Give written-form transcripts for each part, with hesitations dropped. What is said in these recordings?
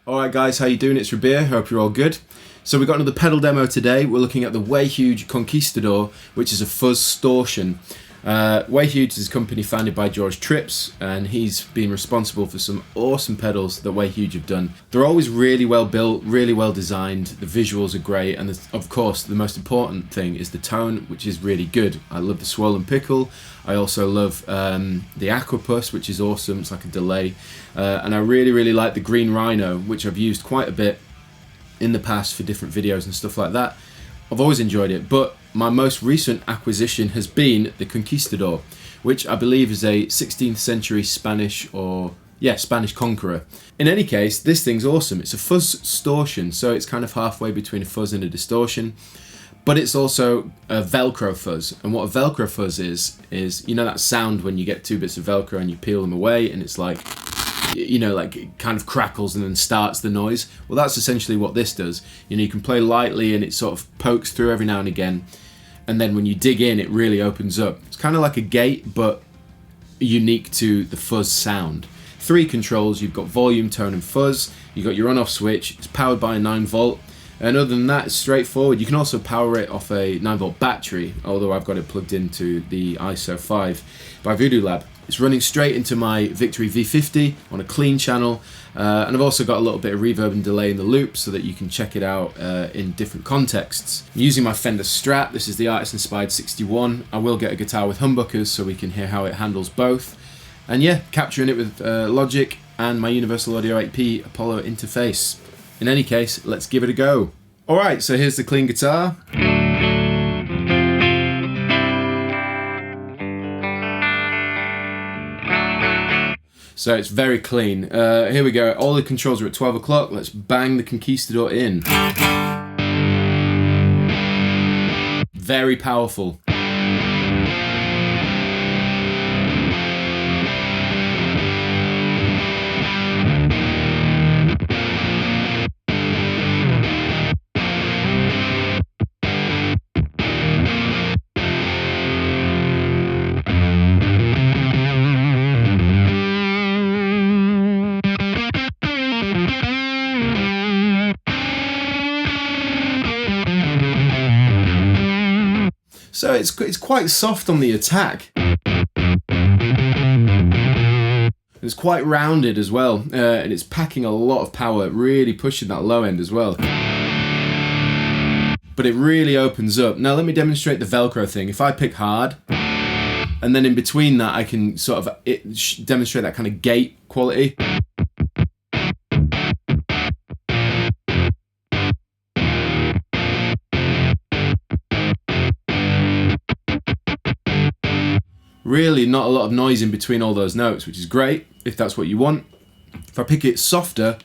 Alright guys, how you doing? It's Rabea, hope you're all good. So we've got another pedal demo today. We're looking at the Way Huge Conquistador, which is a Fuzzstortion. Way Huge is a company founded by George Trips, and he's been responsible for some awesome pedals that Way Huge have done. They're always really well built, really well designed, the visuals are great, and of course the most important thing is the tone, which is really good. I love the swollen pickle, I also love the aquapus, which is awesome, it's like a delay, and I really like the green rhino, which I've used quite a bit in the past for different videos and stuff like that. I've always enjoyed it, but my most recent acquisition has been the Conquistador, which I believe is a 16th century Spanish conqueror. In any case, this thing's awesome. It's a Fuzzstortion, so it's kind of halfway between a fuzz and a distortion, but it's also a Velcro fuzz. And what a Velcro fuzz is, you know that sound when you get two bits of Velcro and you peel them away and it's like, you know, like it kind of crackles and then starts the noise. Well, that's essentially what this does. You know, you can play lightly and it sort of pokes through every now and again, and then when you dig in, it really opens up. It's kind of like a gate, but unique to the fuzz sound. 3 controls, you've got volume, tone and fuzz. You've got your on-off switch. It's powered by a 9V, and other than that, it's straightforward. You can also power it off a 9V battery, although I've got it plugged into the ISO 5 by Voodoo Lab. It's running straight into my Victory V50 on a clean channel, and I've also got a little bit of reverb and delay in the loop so that you can check it out in different contexts. I'm using my Fender Strat. This is the Artist Inspired 61. I will get a guitar with humbuckers so we can hear how it handles both. And yeah, capturing it with Logic and my Universal Audio 8P Apollo interface. In any case, let's give it a go. Alright, so here's the clean guitar. So it's very clean. Here we go. All the controls are at 12 o'clock. Let's bang the Conquistador in. Very powerful. So it's quite soft on the attack. It's quite rounded as well, and it's packing a lot of power, really pushing that low end as well. But it really opens up. Now let me demonstrate the Velcro thing. If I pick hard, and then in between that I can sort of demonstrate that kind of gate quality. Really not a lot of noise in between all those notes, which is great if that's what you want. If I pick it softer,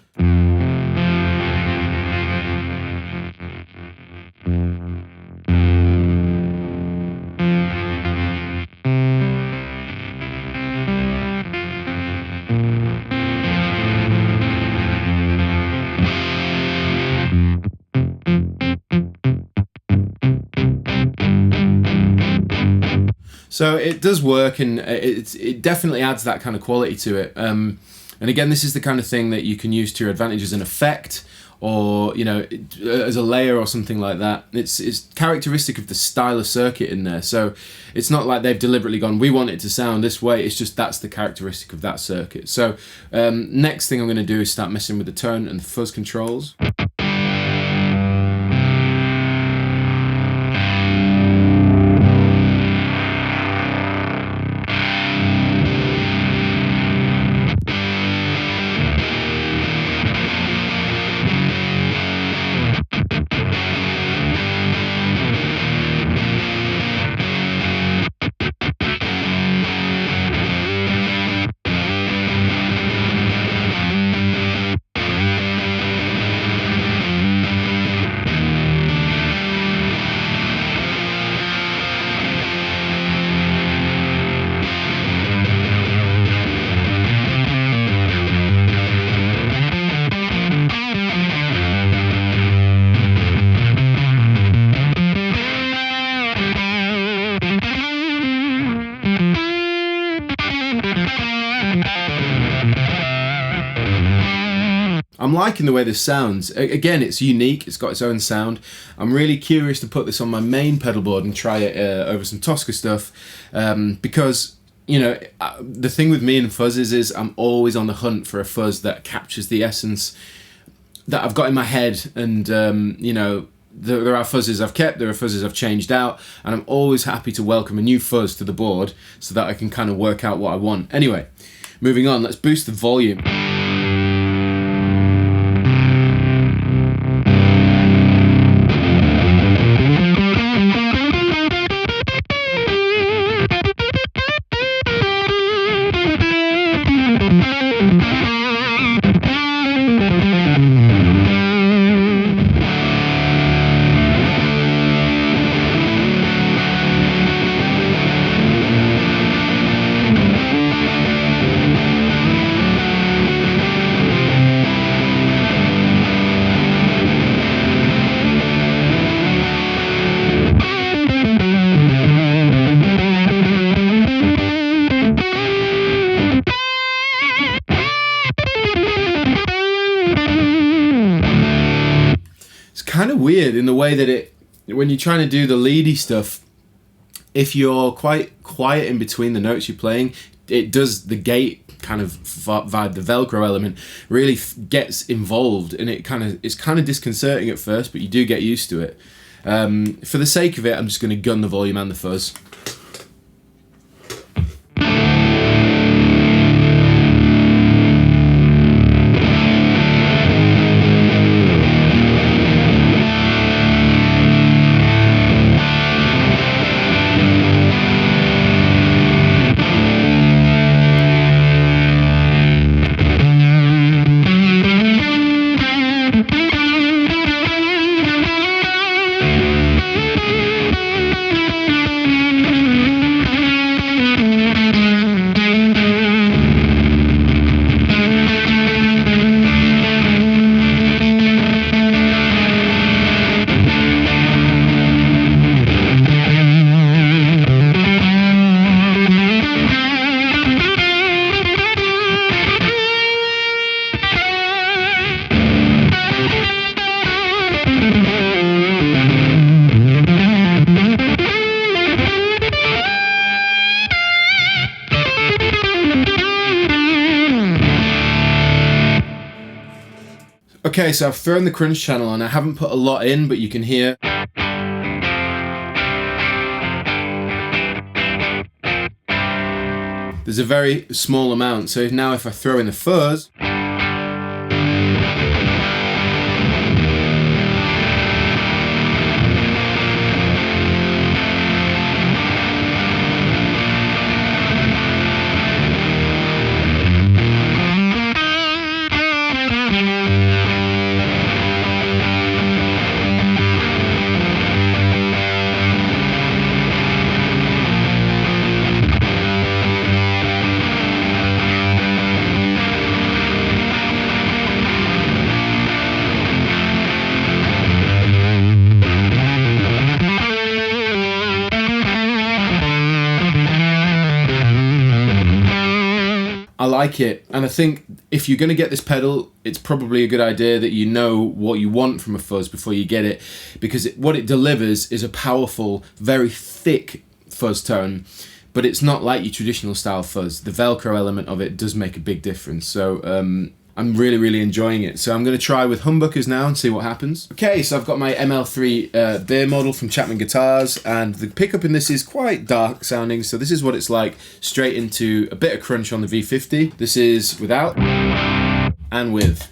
so it does work, and it definitely adds that kind of quality to it. And again, this is the kind of thing that you can use to your advantage as an effect, or you know, as a layer or something like that. It's characteristic of the style of circuit in there. So it's not like they've deliberately gone, we want it to sound this way. It's just that's the characteristic of that circuit. So next thing I'm going to do is start messing with the tone and the fuzz controls. I'm liking the way this sounds. Again, it's unique, it's got its own sound. I'm really curious to put this on my main pedal board and try it over some Toska stuff, because, you know, the thing with me and fuzzes is I'm always on the hunt for a fuzz that captures the essence that I've got in my head, and you know, there are fuzzes I've kept, there are fuzzes I've changed out, and I'm always happy to welcome a new fuzz to the board so that I can kind of work out what I want. Anyway, moving on, let's boost the volume. Kind of weird in the way that when you're trying to do the leady stuff, if you're quite quiet in between the notes you're playing, it does the gate kind of vibe, the Velcro element really gets involved, and it's kind of disconcerting at first, but you do get used to it. For the sake of it, I'm just going to gun the volume and the fuzz. Okay, so I've thrown the crunch channel on. I haven't put a lot in, but you can hear. There's a very small amount, so now if I throw in the fuzz, I like it, and I think if you're going to get this pedal, it's probably a good idea that you know what you want from a fuzz before you get it, because what it delivers is a powerful, very thick fuzz tone, but it's not like your traditional style fuzz. The Velcro element of it does make a big difference, so I'm really enjoying it. So I'm going to try with humbuckers now and see what happens. Okay, so I've got my ML3 beer model from Chapman Guitars, and the pickup in this is quite dark sounding, so this is what it's like straight into a bit of crunch on the V50. This is without and with.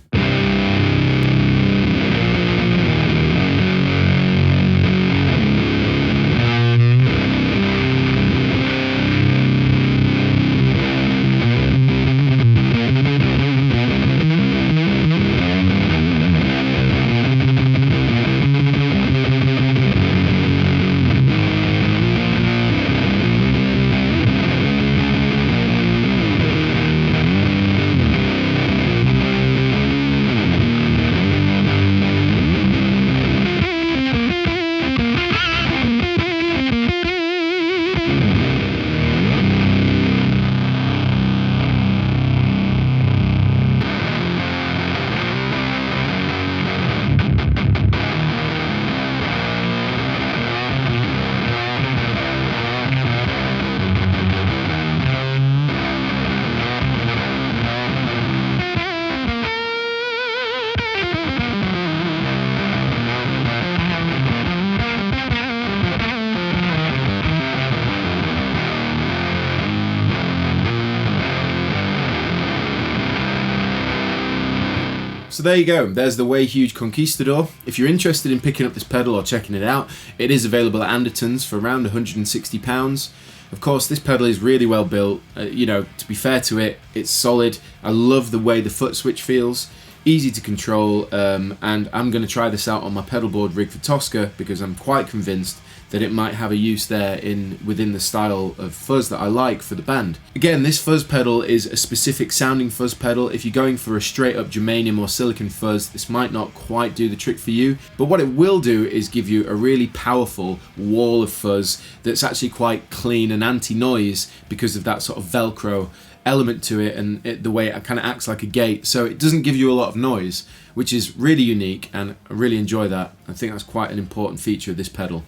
So there you go, there's the Way Huge Conquistador. If you're interested in picking up this pedal or checking it out, it is available at Anderton's for around £160. Of course, this pedal is really well built. You know, to be fair to it, it's solid. I love the way the foot switch feels, easy to control, and I'm going to try this out on my pedal board rig for Toska because I'm quite convinced that it might have a use there within the style of fuzz that I like for the band. Again, this fuzz pedal is a specific sounding fuzz pedal. If you're going for a straight up germanium or silicon fuzz, this might not quite do the trick for you, but what it will do is give you a really powerful wall of fuzz that's actually quite clean and anti-noise because of that sort of Velcro element to it, and the way it kind of acts like a gate, so it doesn't give you a lot of noise, which is really unique, and I really enjoy that. I think that's quite an important feature of this pedal.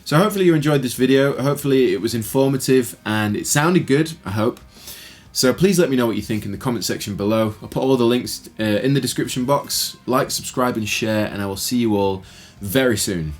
So hopefully you enjoyed this video, hopefully it was informative and it sounded good, I hope. So please let me know what you think in the comment section below. I'll put all the links in the description box. Like, subscribe and share, and I will see you all very soon.